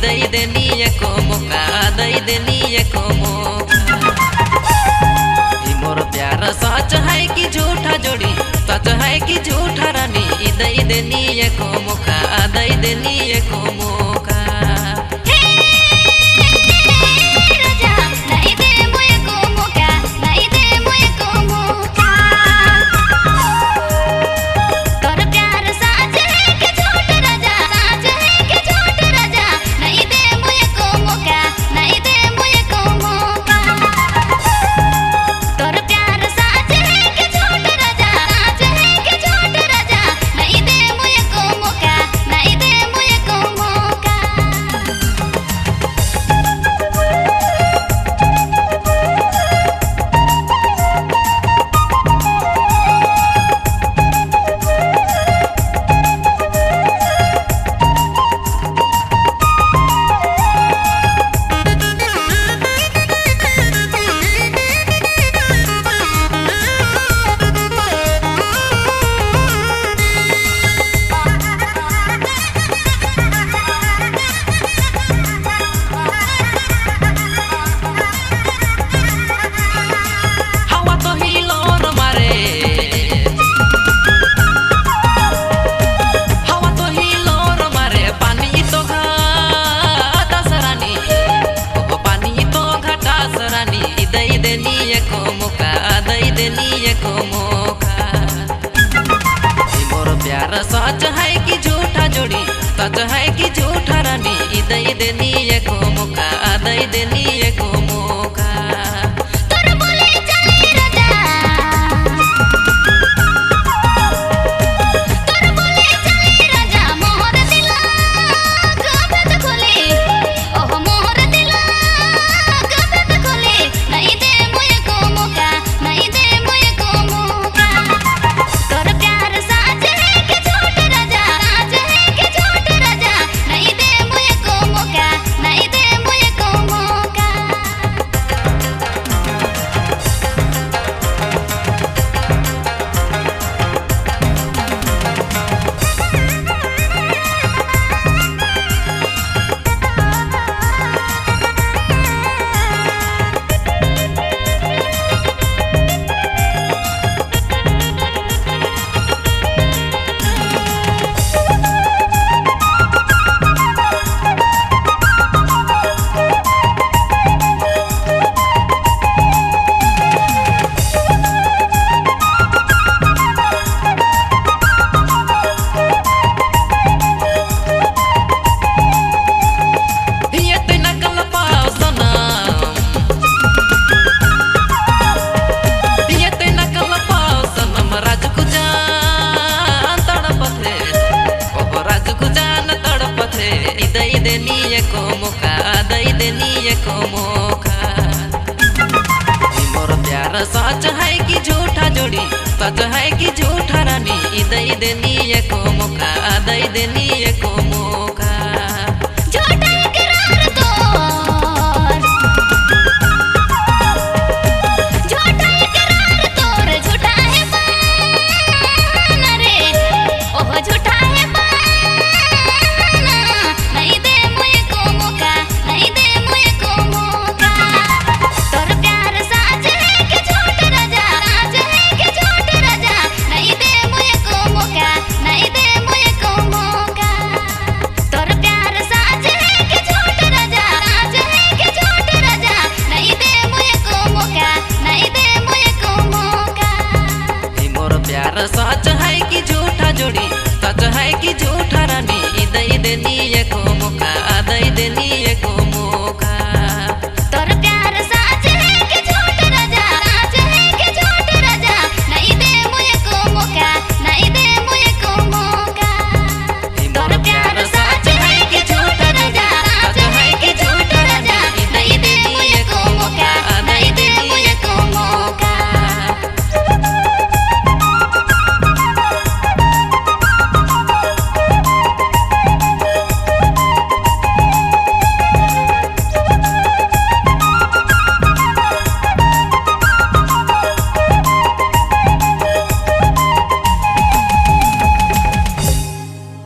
दई देनी एको मौका दई देनी एको मौका। मोर प्यार सच है कि झूठा जोड़ी सच है कि झूठा रानी दई देनी एको मौका दई देनी एको मौका। मोर प्यार सच है कि झूठा जोड़ी सच है कि झूठा रानी दई देनी एको मौका दई देनी एको मौका। दई देनी एको मौका दई देनी एको मौका। मोर प्यार सच है कि झूठा जोड़ी सच है कि झूठा रानी दई देनी एको मौका दई देनी एको मौका।